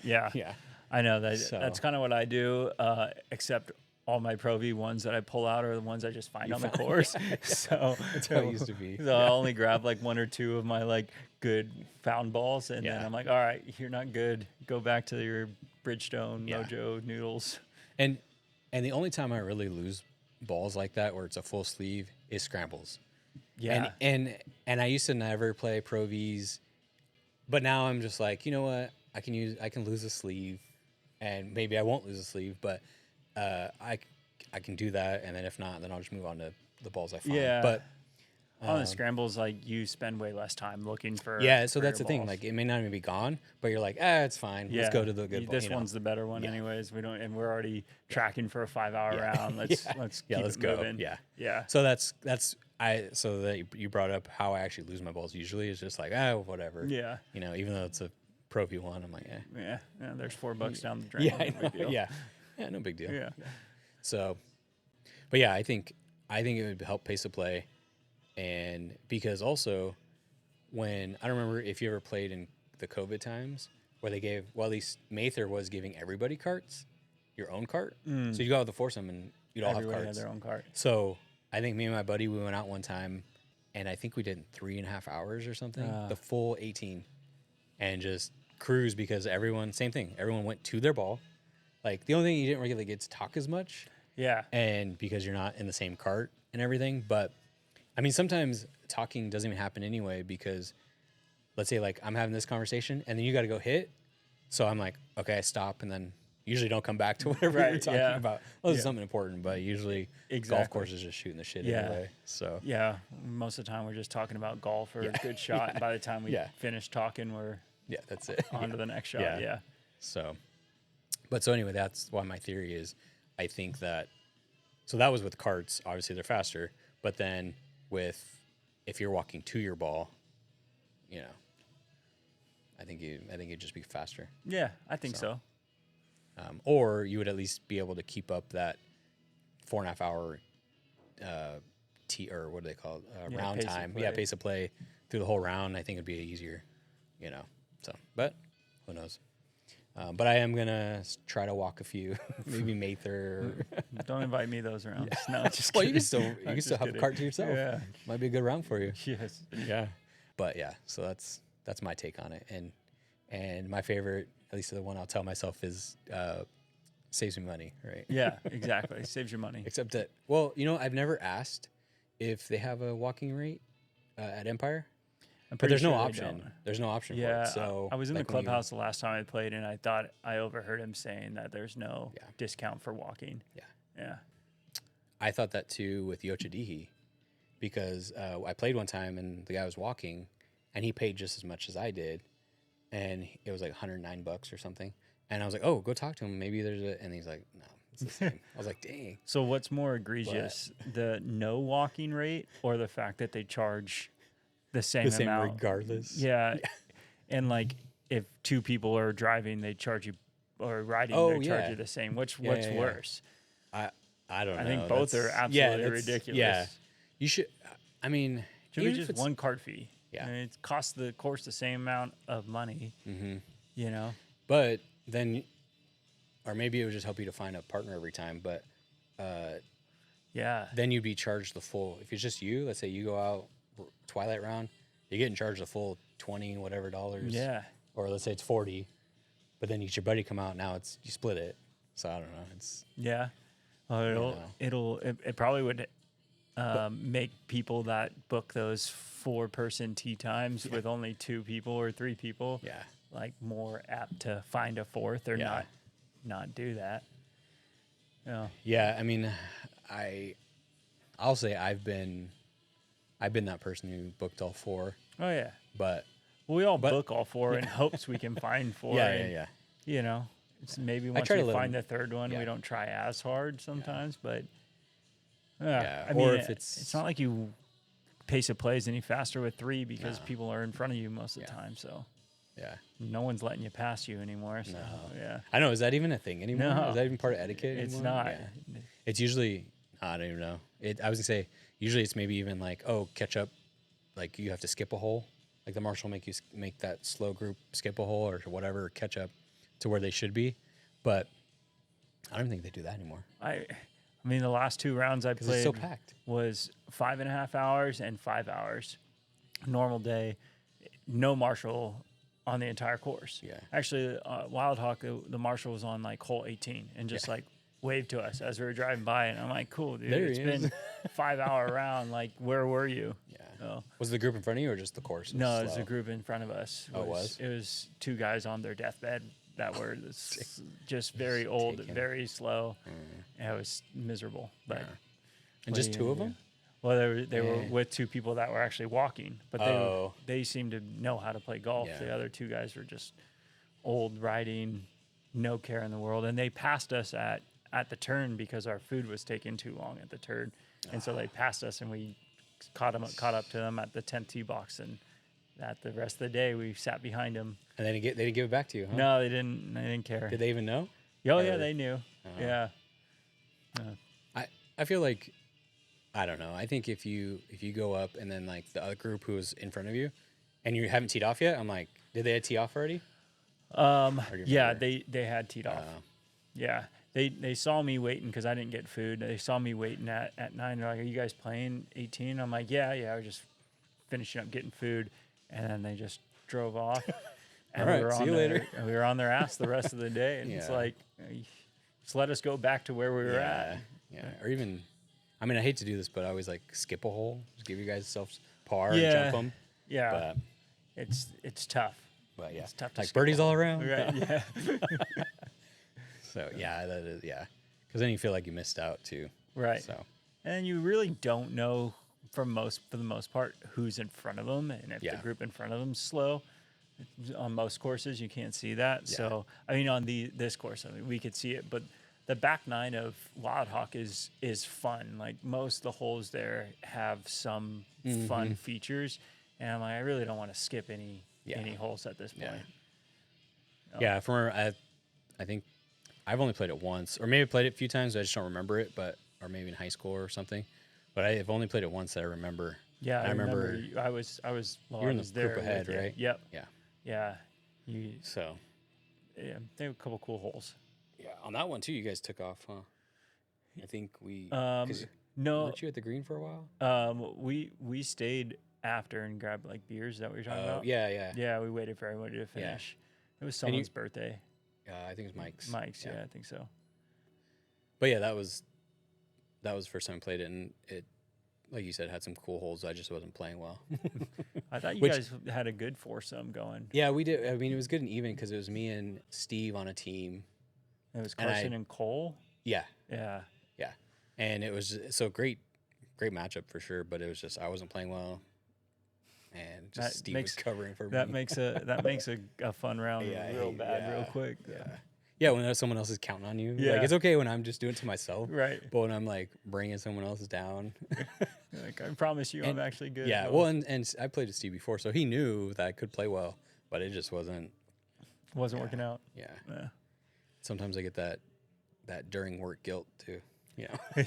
Yeah. I know that's kind of what I do, except all my Pro V1s that I pull out are the ones I just find on the course. So that's how it used to be. So I'll only grab like 1 or 2 of my like good found balls, and then I'm like, all right, you're not good. Go back to your Bridgestone, Mojo noodles. And the only time I really lose balls like that, where it's a full sleeve, is scrambles. Yeah. And I used to never play Pro Vs, but now I'm just like, you know what? I can lose a sleeve, and maybe I won't lose a sleeve, but I can do that, and then if not, then I'll just move on to the balls I find. Yeah. But on the scrambles, like, you spend way less time looking for. Yeah, so that's the thing. Like, it may not even be gone, but you're like, it's fine. Let's go to the good ball. This one's the better one, anyways. We're already tracking for a 5-hour round. Let's keep go. Moving. Yeah. So so that you brought up how I actually lose my balls. Usually, it's just like, whatever. Yeah. You know, even though it's a Pro V1, I'm like, Yeah. There's $4 down the drain. Yeah. Yeah, no big deal. Yeah. So, but yeah, I think it would help pace of play, and because also when I don't remember if you ever played in the COVID times where they gave, well, at least Mather was giving everybody carts, your own cart. So you go out with the foursome and you'd all Everybody have carts. had their own cart. So I think me and my buddy, we went out one time, and I think we did 3.5 hours or something, the full 18, and just cruise because everyone, same thing. Everyone went to their ball. Like the only thing you didn't really get to talk as much. Yeah. And because you're not in the same cart and everything. But I mean, sometimes talking doesn't even happen anyway, because let's say like I'm having this conversation and then you got to go hit. So I'm like, okay, I stop, and then usually don't come back to whatever you're talking about. Well, this is something important, but usually golf course is just shooting the shit anyway. So yeah, most of the time we're just talking about golf or a good shot. And by the time we finish talking, we're that's it. On to the next shot. Yeah. So, but so anyway, that's why my theory is, I think that, so that was with carts, obviously they're faster, but then if you're walking to your ball, you know, I think it'd just be faster. Yeah, I think so. Or you would at least be able to keep up that 4.5 hour or what do they call it? Round time. Yeah, pace of play through the whole round. I think it'd be easier, you know. So, but who knows? But I am gonna try to walk a few, maybe Mather. Don't invite me those rounds. No, just well, kidding. you can still have a cart to yourself. Yeah, might be a good round for you. Yes. Yeah. But yeah, so that's my take on it, and my favorite, at least the one I'll tell myself, is saves me money, right? Yeah, exactly. Saves your money. Except that, well, you know, I've never asked if they have a walking rate at Empire. But there's no option. There's no option for it. So I was in the clubhouse the last time I played, and I thought I overheard him saying that there's no discount for walking. Yeah. I thought that too with Yochadihi, because I played one time and the guy was walking, and he paid just as much as I did, and it was like $109 or something. And I was like, oh, go talk to him. Maybe there's a, and he's like, no, it's the same. I was like, dang. So what's more egregious, the no walking rate or the fact that they charge the same amount regardless? Yeah. And like if two people are driving, they charge you, or riding, they charge you the same. What's worse? I don't know. I think both are absolutely ridiculous. Yeah. You should, I mean, should be just one cart fee. Yeah. I mean, it costs the course the same amount of money, you know? But then, or maybe it would just help you to find a partner every time, but then you'd be charged the full, if it's just you, let's say you go out Twilight round, you're getting charged the full 20 whatever dollars. Yeah. Or let's say it's 40, but then you get your buddy come out, now you split it. So I don't know. It's it probably would make people that book those 4-person tee times with only 2 people or 3 people like more apt to find a fourth or not do that. Yeah, I mean, I'll say I've been that person who booked all 4. Oh yeah. But we all book all 4 in hopes we can find 4. Yeah. You know, it's maybe once we find the third one, we don't try as hard sometimes, but I mean, or if it's not like you pace of plays any faster with 3 because people are in front of you most of the time. So no one's letting you pass you anymore. So I know. Is that even a thing anymore? No. Is that even part of etiquette It's anymore? not. Yeah. It's usually, I don't even know. I was gonna say, usually it's maybe even like, oh, catch up, like you have to skip a hole. Like the marshal make that slow group skip a hole or whatever, catch up to where they should be. But I don't think they do that anymore. I mean, the last 2 rounds I played it's so packed. Was 5.5 hours and 5 hours. Normal day, no marshal on the entire course. Yeah. Actually, Wild Hawk, the marshal was on like hole 18 and just like waved to us as we were driving by, and I'm like, cool, dude. It's been a 5-hour round. Like, where were you? Yeah. Was the group in front of you or just the course? No, it was a group in front of us. It was? It was 2 guys on their deathbed that were just very old, very slow. And it was miserable. But and just 2 of them? Well, they were with 2 people that were actually walking, but they seemed to know how to play golf. The other 2 guys were just old, riding, no care in the world, and they passed us at the turn because our food was taking too long at the turn, and so they passed us, and we caught up to them at the 10th tee box, and that the rest of the day we sat behind them. And they didn't give it back to you, huh? No, they didn't care. Did they even know? Oh, yeah, they knew. Yeah. I feel like, I don't know. I think if you go up and then like the other group who's in front of you, and you haven't teed off yet, I'm like, did they tee off already? Yeah, they had teed off. Yeah, they saw me waiting because I didn't get food. They saw me waiting at 9. They're like, "Are you guys playing 18?" I'm like, "Yeah, we're just finishing up getting food," and then they just drove off. And All right, see you later. We were on their ass the rest of the day, and it's like, just let us go back to where we were at. Yeah, or even, I mean, I hate to do this, but I always like skip a hole, just give you guys self par and jump them. Yeah, but it's tough. But yeah, it's tough to like birdies all around. Right? Yeah. So yeah, that is because then you feel like you missed out too. Right. So, and you really don't know for the most part who's in front of them, and if the group in front of them's slow. On most courses, you can't see that. Yeah. So I mean, on this course, I mean, we could see it, but the back 9 of Wild Hawk is fun. Like most of the holes there have some fun features, and I'm like, I really don't want to skip any holes at this point. Yeah, I think I've only played it once, or maybe played it a few times. I just don't remember it, or maybe in high school or something. But I've only played it once that I remember. Yeah, I remember. I was. Well, you're in the group ahead, right? Yep. Yeah. Yeah. Yeah, they have a couple cool holes. Yeah, on that one too, you guys took off, huh? I think we. No. Weren't you at the green for a while? We stayed after and grabbed like beers. Is that what you're talking about? Yeah. Yeah, we waited for everybody to finish. It was someone's birthday. I think it was Mike's. Yeah, I think so. But yeah, that was the first time I played it, and it, like you said, had some cool holes. I just wasn't playing well. I thought you guys had a good foursome going. Yeah, we did. I mean, it was good and even because it was me and Steve on a team. It was Carson and Cole. Yeah. Yeah. Yeah. And it was so great matchup for sure. But it was just I wasn't playing well, and just Steve was covering for me. That makes a fun round real quick. Yeah, when someone else is counting on you. Like, it's okay when I'm just doing it to myself. Right. But when I'm, like, bringing someone else down. Like, I promise you I'm actually good. Yeah, well, and I played with Steve before, so he knew that I could play well. But it just wasn't. Working out. Yeah. Sometimes I get that during work guilt, too. You know?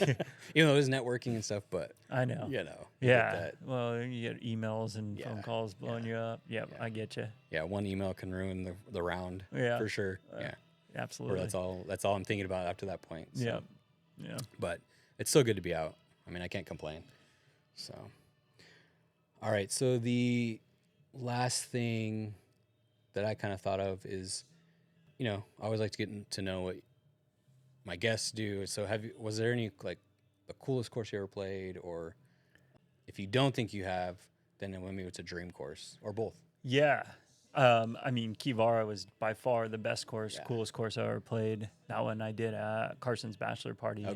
Even though it is networking and stuff, but. I know. You know. Yeah. Well, you get emails and phone calls blowing you up. Yep, I get you. Yeah, one email can ruin the round. Yeah. For sure. Yeah. Absolutely. Or that's all I'm thinking about after that point. So. Yeah. But it's still good to be out. I mean, I can't complain. So, all right. So the last thing that I kind of thought of is, I always like to get to know what my guests do. So was there any like the coolest course you ever played, or if you don't think you have, then maybe it's a dream course or both? Yeah. I mean, Kivara was by far the best course, coolest course I ever played. That one I did at Carson's bachelor party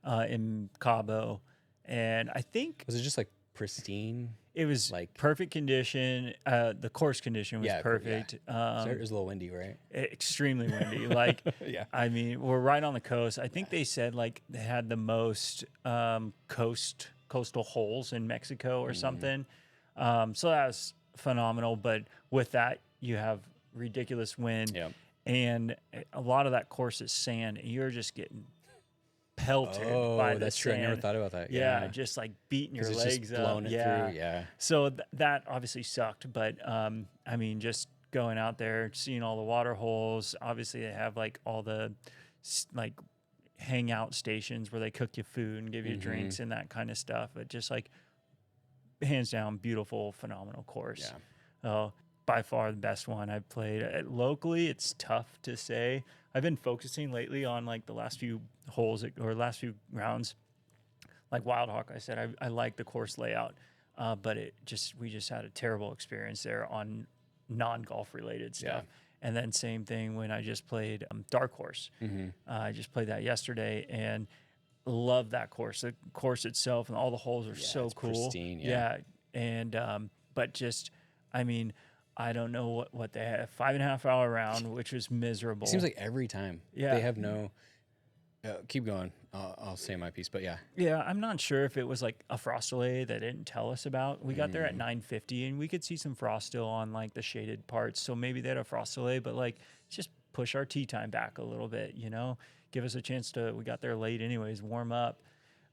in Cabo. And I think... Was it just like pristine? It was like perfect condition. The course condition was perfect. So it was a little windy, right? Extremely windy. Like, I mean, we're right on the coast. I think they said like they had the most coastal holes in Mexico or something. So that was phenomenal, but with that you have ridiculous wind, and a lot of that course is sand, and you're just getting pelted by the that's sand. True. I never thought about that. Yeah, just like beating your legs up. Blowing it through. Yeah. So that obviously sucked, but I mean, just going out there, seeing all the water holes. Obviously, they have like all the like hangout stations where they cook you food and give you drinks and that kind of stuff. But just like hands down, beautiful, phenomenal course. By far the best one I've played. Locally, it's tough to say. I've been focusing lately on like the last few holes or last few rounds. Like Wild Hawk, I said, I like the course layout, but we just had a terrible experience there on non-golf related stuff. And then same thing when I just played Dark Horse. I just played that yesterday and love that course. The course itself and all the holes are so cool. Pristine, and but just, I mean, I don't know what they had. 5.5 hour round, which was miserable. It seems like every time they have no. Keep going. I'll say my piece, but yeah. I'm not sure if it was like a frost delay that didn't tell us about. We got there at 9:50, and we could see some frost still on like the shaded parts. So maybe they had a frost delay, but like it's just push our tee time back a little bit, you know, give us a chance to, we got there late anyways, warm up.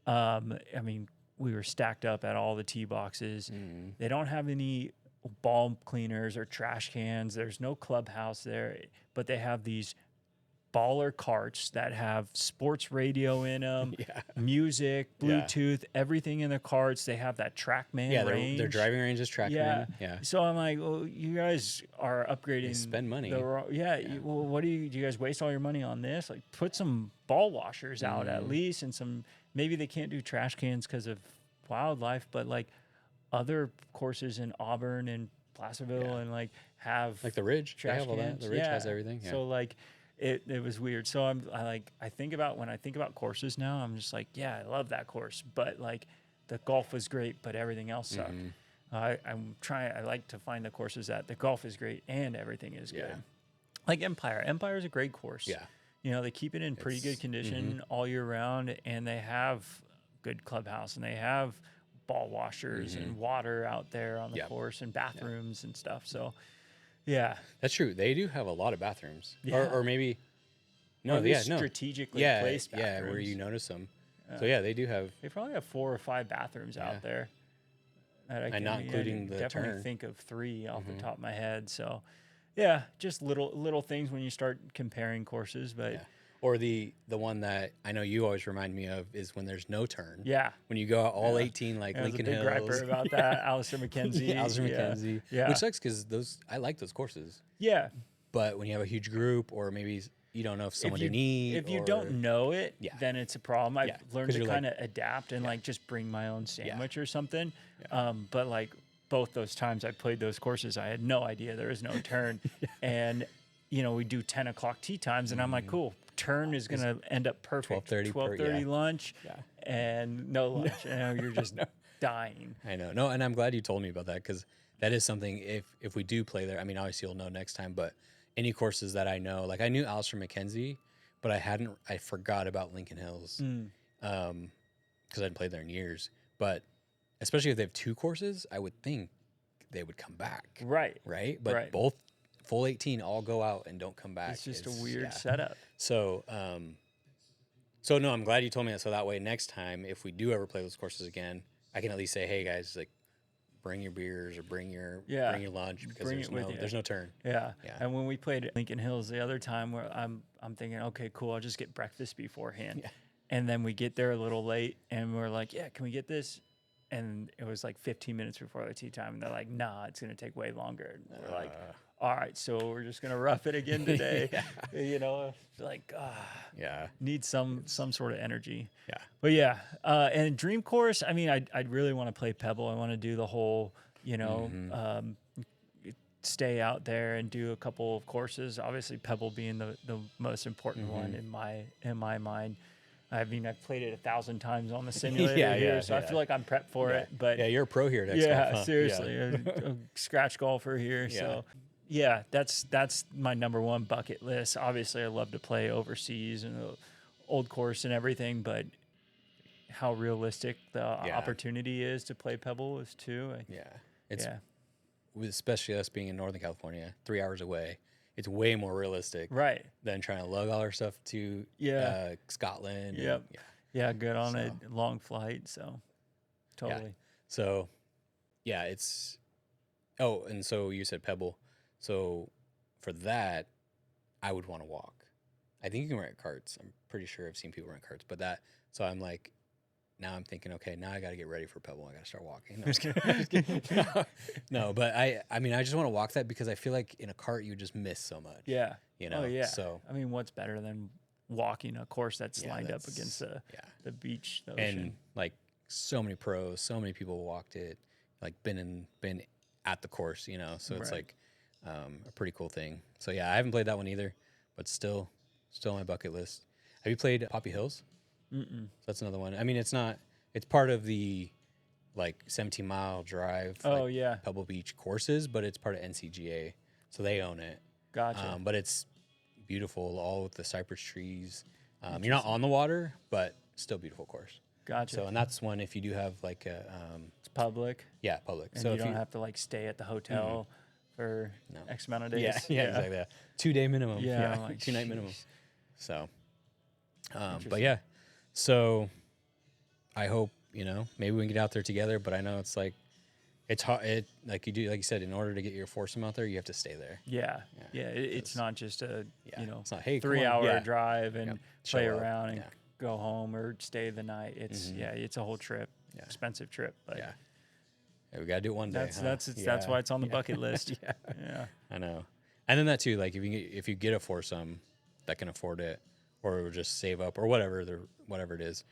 I mean, we were stacked up at all the tee boxes. They don't have any ball cleaners or trash cans. There's no clubhouse there, but they have these baller carts that have sports radio in them, music, Bluetooth, everything in the carts. They have that TrackMan range. Their driving range is TrackMan. Yeah. So I'm like, well, you guys are upgrading. They spend money. Well, what do you guys waste all your money on this? Like, put some ball washers out at least, and some, maybe they can't do trash cans because of wildlife, but like other courses in Auburn and Placerville and like have like the Ridge. Trash they have all cans. that. The Ridge has everything. Yeah. So like, it was weird. So I think about courses now, I'm just like, yeah, I love that course, but like the golf was great, but everything else sucked. I like to find the courses that the golf is great and everything is good. Like Empire is a great course. Yeah. You know, they keep it in pretty good condition all year round, and they have good clubhouse, and they have ball washers and water out there on the course, and bathrooms and stuff. So yeah, that's true. They do have a lot of bathrooms, or maybe strategically placed bathrooms. where you notice them. So yeah, they do have. They probably have 4 or 5 bathrooms out there. And not including the definitely turn. Think of 3 off the top of my head. So yeah, just little things when you start comparing courses, but. Or the one that I know you always remind me of is when there's no turn. Yeah. When you go out all 18, like Lincoln Hills. I was a big griper about that. Alistair McKenzie. Alistair McKenzie. Yeah. Which sucks because I like those courses. Yeah. But when you have a huge group, or maybe you don't know if someone to eat. If you don't know it, then it's a problem. I've learned to kind of adapt and like just bring my own sandwich or something. But like both those times I played those courses, I had no idea there was no turn. And, you know, we do 10 o'clock tee times, and I'm like, cool. Turn is going to end up perfect. 12:30 lunch and no lunch. You know, you're just dying. I know. No, and I'm glad you told me about that, because that is something, if we do play there, I mean, obviously you'll know next time, but any courses that I know, like I knew Alistair McKenzie, but I forgot about Lincoln Hills because I hadn't played there in years. But especially if they have 2 courses, I would think they would come back. Right. But both full 18 all go out and don't come back. It's just a weird setup. So, so no, I'm glad you told me that. So that way, next time, if we do ever play those courses again, I can at least say, hey guys, like, bring your beers or bring your lunch, because there's no turn. Yeah. And when we played at Lincoln Hills the other time, where I'm thinking, okay, cool, I'll just get breakfast beforehand. Yeah. And then we get there a little late, and we're like, yeah, can we get this? And it was like 15 minutes before the tee time, and they're like, nah, it's gonna take way longer. And we're like, all right, so we're just gonna rough it again today. You know, like need some sort of energy. Yeah. But yeah, and Dream Course, I mean, I'd really want to play Pebble. I want to do the whole, you know, stay out there and do a couple of courses. Obviously, Pebble being the most important one in my mind. I mean, I've played it 1,000 times on the simulator here, so I feel like I'm prepped for it. But you're a pro here at X Golf, huh? Seriously, a scratch golfer here. So that's my number one bucket list. Obviously, I love to play overseas and old course and everything, but how realistic the opportunity is to play Pebble is too. Especially us being in Northern California, 3 hours away. It's way more realistic, than trying to lug all our stuff to Scotland. Good on a long flight. So totally. So it's. Oh, and so you said Pebble. So for that, I would want to walk. I think you can rent carts. I'm pretty sure I've seen people rent carts, but so I'm like, now I'm thinking, okay, now I got to get ready for Pebble. I got to start walking. No, I'm just kidding. No, but I mean, I just want to walk that because I feel like in a cart, you just miss so much. Yeah. You know? Oh, yeah. So, I mean, what's better than walking a course that's lined up against the beach, the ocean? And like so many pros, so many people walked it, like been at the course, you know? So it's like a pretty cool thing. So yeah, I haven't played that one either, but still on my bucket list. Have you played Poppy Hills? So that's another one. I mean, it's part of the like 17-mile drive. Oh, Pebble Beach courses, but it's part of NCGA. So they own it. Gotcha. But it's beautiful, all with the cypress trees. You're not on the water, but still beautiful course. Gotcha. So, and that's one if you do have like a... it's public. Yeah, public. And so you don't have to like stay at the hotel for X amount of days. Yeah, exactly. 2-day minimum. Yeah, like, 2-night minimum. So, but yeah. So I hope, maybe we can get out there together, but I know it's like, it's hard. Like you said, in order to get your foursome out there, you have to stay there. Yeah. It's not just a, it's not, hey, 3-hour drive and play around and Yeah. go home or stay the night. It's it's a whole trip, expensive trip. But yeah, we gotta do it one day. That's why it's on the bucket list. Yeah, I know. And then that too, like if you get a foursome that can afford it, or just save up or whatever it is,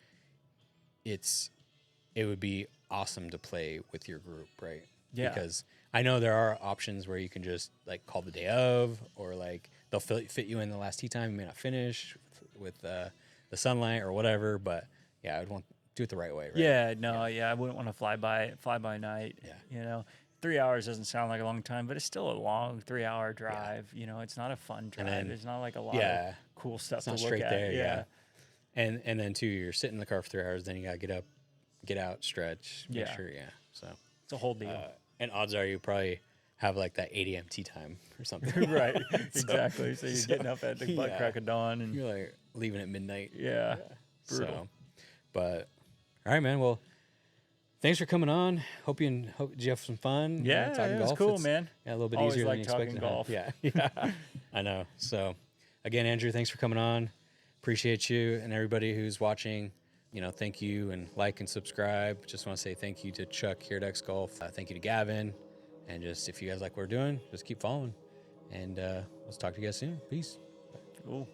it would be awesome to play with your group, right? Yeah. Because I know there are options where you can just like call the day of, or like they'll fit you in the last tee time. You may not finish with the sunlight or whatever, but yeah, I would want to do it the right way, right? Yeah, no, I wouldn't want to fly by night. Yeah. 3 hours doesn't sound like a long time, but it's still a long 3-hour drive. It's not a fun drive. It's not like a lot of cool stuff to look at. There, yeah. And then too, you're sitting in the car for 3 hours, then you gotta get out, stretch, make sure, So it's a whole deal. And odds are you probably have like that 8 a.m. tea time or something. Right, exactly. So you're getting up at the butt crack of dawn, and you're like leaving at midnight. Yeah. Brutal. So, but all right, man. Well, thanks for coming on. Hope did you have some fun? Yeah, talking it golf? was cool, man. Yeah, a little bit Always easier like than you talking expected. golf. Yeah, I know. So, again, Andrew, thanks for coming on. Appreciate you and everybody who's watching. Thank you, and like and subscribe. Just want to say thank you to Chuck here at X Golf. Thank you to Gavin, and just if you guys like what we're doing, just keep following. And let's talk to you guys soon. Peace. Cool.